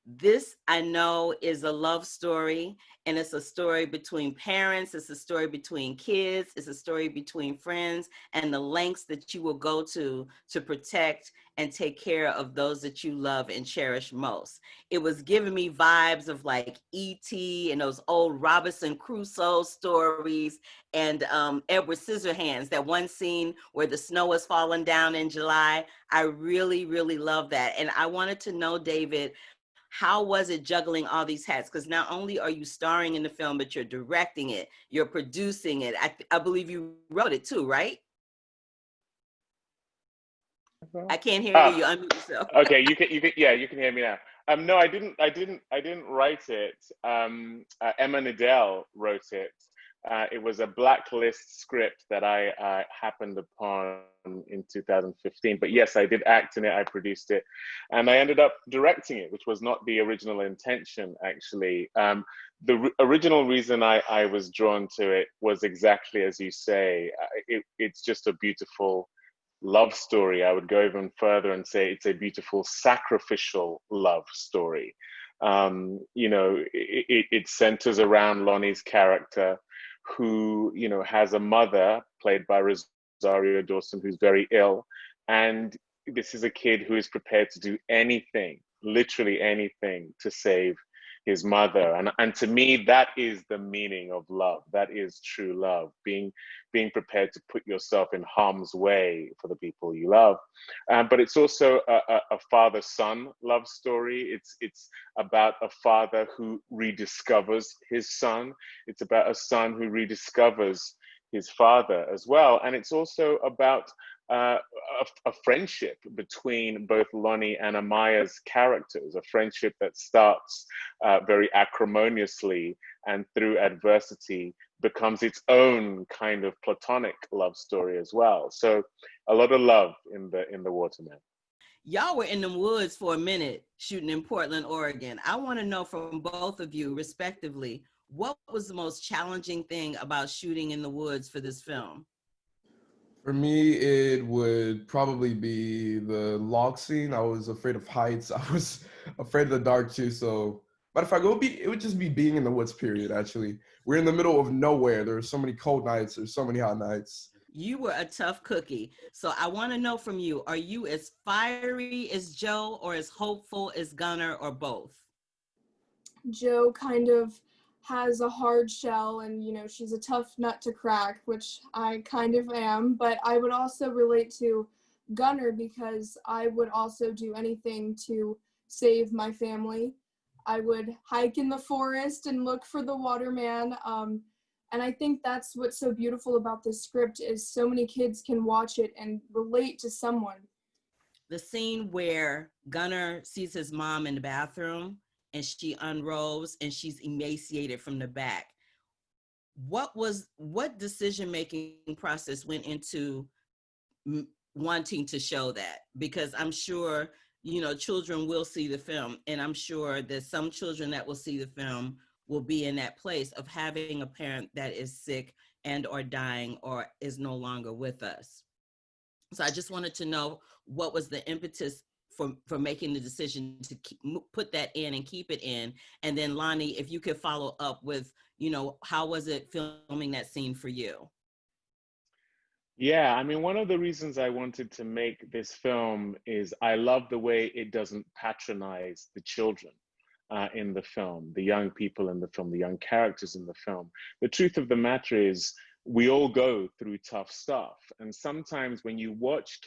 This, I know, is a love story, and it's a story between parents, it's a story between kids, it's a story between friends, and the lengths that you will go to protect and take care of those that you love and cherish most. It was giving me vibes of like E.T. and those old Robinson Crusoe stories, and Edward Scissorhands, that one scene where the snow is falling down in July. I really, really love that. And I wanted to know, David, how was it juggling all these hats? Because not only are you starring in the film, but you're directing it, you're producing it. I believe you wrote it too, right? I can't hear you. Ah, You unmute yourself. okay. Yeah, you can hear me now. No, I didn't write it. Emma Nadell wrote it. It was a blacklist script that I happened upon in 2015. But yes, I did act in it. I produced it, and I ended up directing it, which was not the original intention, actually. The original reason I was drawn to it was exactly as you say. It's just a beautiful love story. I would go even further and say it's a beautiful sacrificial love story. It centers around Lonnie's character, who has a mother played by Rosario Dawson who's very ill, and this is a kid who is prepared to do anything, literally anything, to save his mother. And to me, that is the meaning of love. That is true love, being prepared to put yourself in harm's way for the people you love. But it's also a father-son love story. It's about a father who rediscovers his son. It's about a son who rediscovers his father as well. And it's also about uh, a friendship between both Lonnie and Amiah's characters, a friendship that starts very acrimoniously and through adversity becomes its own kind of platonic love story as well. So a lot of love in the Waterman. Y'all were in the woods for a minute shooting in Portland, Oregon. I want to know from both of you, respectively, what was the most challenging thing about shooting in the woods for this film? For me, it would probably be the log scene. I was afraid of heights. I was afraid of the dark too. So, matter of fact, it would just be being in the woods. Period. Actually, we're in the middle of nowhere. There's so many cold nights. There's so many hot nights. You were a tough cookie. So I want to know from you, are you as fiery as Joe or as hopeful as Gunner or both? Joe kind of has a hard shell and, she's a tough nut to crack, which I kind of am. But I would also relate to Gunner because I would also do anything to save my family. I would hike in the forest and look for the Waterman. And I think that's what's so beautiful about this script is so many kids can watch it and relate to someone. The scene where Gunner sees his mom in the bathroom and she unrobes and she's emaciated from the back. What decision-making process went into wanting to show that? Because I'm sure, children will see the film, and I'm sure that some children that will see the film will be in that place of having a parent that is sick and or dying or is no longer with us. So I just wanted to know what was the impetus for making the decision to put that in and keep it in. And then Lonnie, if you could follow up with, how was it filming that scene for you? Yeah, I mean, one of the reasons I wanted to make this film is I love the way it doesn't patronize the children in the film, the young people in the film, the young characters in the film. The truth of the matter is, we all go through tough stuff, and sometimes when you watch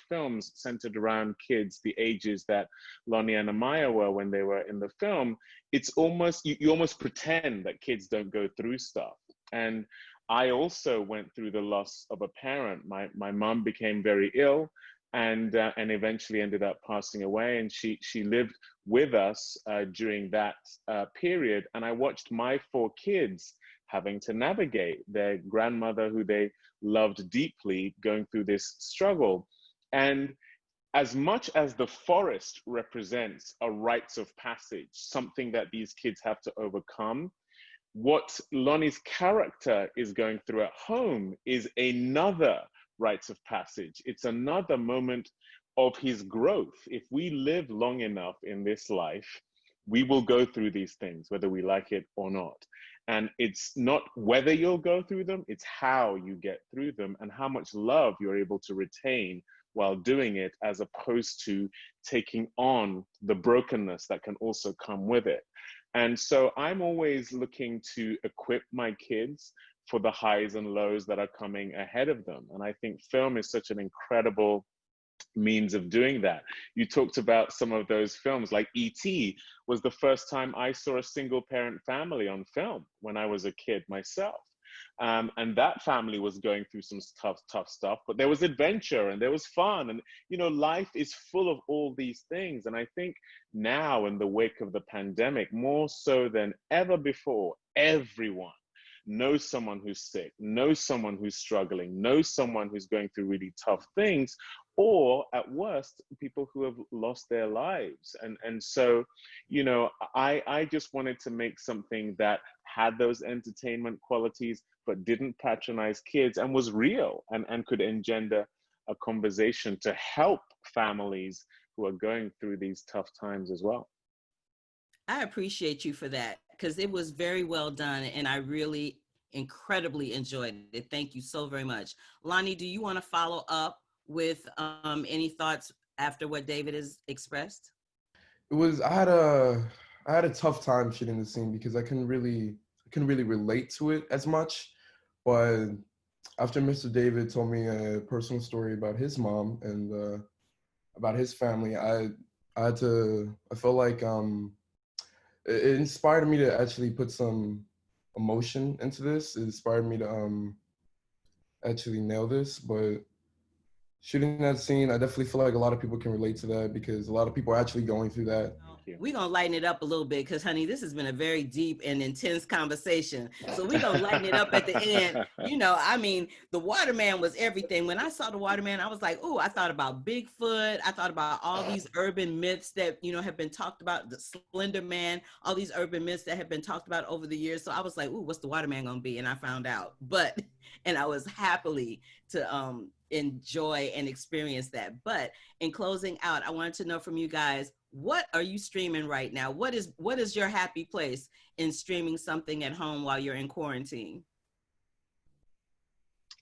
films centered around kids, the ages that Lonnie and Amiah were when they were in the film, it's almost you almost pretend that kids don't go through stuff. And I also went through the loss of a parent. My mom became very ill, and eventually ended up passing away. And she lived with us during that period. And I watched my four kids having to navigate their grandmother, who they loved deeply, going through this struggle. And as much as the forest represents a rites of passage, something that these kids have to overcome, what Lonnie's character is going through at home is another rites of passage. It's another moment of his growth. If we live long enough in this life, we will go through these things, whether we like it or not. And it's not whether you'll go through them, it's how you get through them and how much love you're able to retain while doing it, as opposed to taking on the brokenness that can also come with it. And so I'm always looking to equip my kids for the highs and lows that are coming ahead of them. And I think film is such an incredible means of doing that. You talked about some of those films, like E.T. was the first time I saw a single parent family on film when I was a kid myself. And that family was going through some tough stuff, but there was adventure and there was fun. And, you know, life is full of all these things. And I think now, in the wake of the pandemic, more so than ever before, everyone knows someone who's sick, knows someone who's struggling, knows someone who's going through really tough things, or at worst, people who have lost their lives. And so, you know, I just wanted to make something that had those entertainment qualities, but didn't patronize kids and was real and could engender a conversation to help families who are going through these tough times as well. I appreciate you for that, because it was very well done and I really incredibly enjoyed it. Thank you so very much. Lonnie, do you want to follow up with any thoughts after what David has expressed? It was, I had a tough time shooting the scene because I couldn't really relate to it as much. But after Mr. David told me a personal story about his mom and about his family, I felt like it inspired me to actually put some emotion into this. It inspired me to actually nail this. But shooting that scene, I definitely feel like a lot of people can relate to that because a lot of people are actually going through that. We're going to lighten it up a little bit because, honey, this has been a very deep and intense conversation. So we're going to lighten it up at the end. You know, I mean, the Waterman was everything. When I saw the Waterman, I was like, oh, I thought about Bigfoot. I thought about all these urban myths that, you know, have been talked about, the Slender Man, all these urban myths that have been talked about over the years. So I was like, ooh, what's the Waterman going to be? And I found out. And I was happily to enjoy and experience that. But in closing out, I wanted to know from you guys, what are you streaming right now? What is your happy place in streaming something at home while you're in quarantine?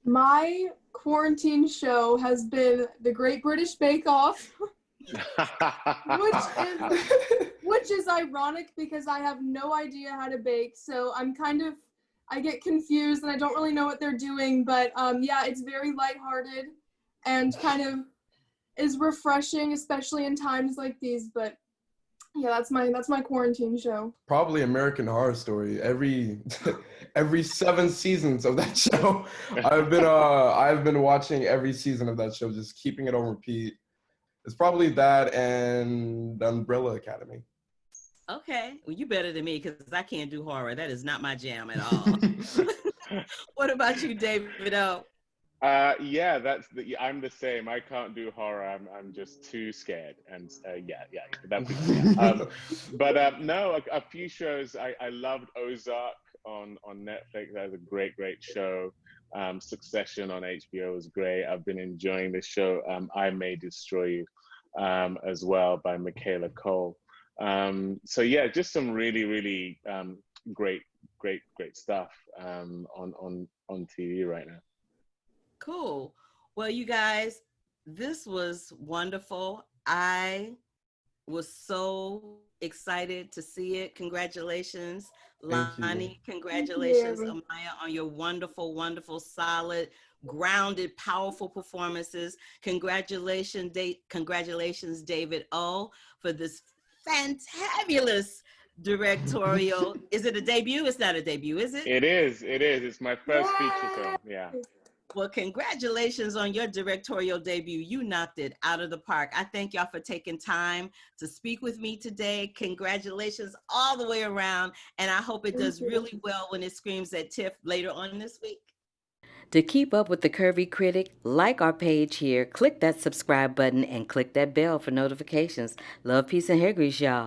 My quarantine show has been The Great British Bake Off, which is ironic because I have no idea how to bake. So I get confused and I don't really know what they're doing, but yeah, it's very lighthearted and kind of is refreshing, especially in times like these. But yeah, that's my quarantine show. Probably American Horror Story. Every 7 seasons of that show, I've been watching every season of that show, just keeping it on repeat. It's probably that and the Umbrella Academy. Okay, well, you better than me because I can't do horror. That is not my jam at all. What about you, David O? Yeah, I'm the same. I can't do horror. I'm just too scared. And no, a few shows. I loved Ozark on Netflix. That was a great show. Succession on HBO was great. I've been enjoying this show. I May Destroy You, as well, by Michaela Cole. So yeah, just some really great stuff on TV right now. Cool. Well, you guys, this was wonderful. I was so excited to see it. Congratulations, Lonnie. Congratulations, Amiah, on your wonderful, solid, grounded, powerful performances. Congratulations, David O, for this fantabulous directorial. Is it a debut? It's not a debut, is it? It is. It's my first feature film. Yeah. Well, congratulations on your directorial debut. You knocked it out of the park. I thank y'all for taking time to speak with me today. Congratulations all the way around. And I hope it does really well when it screams at TIFF later on this week. To keep up with the Curvy Critic, like our page here, click that subscribe button and click that bell for notifications. Love, peace, and hair grease, y'all.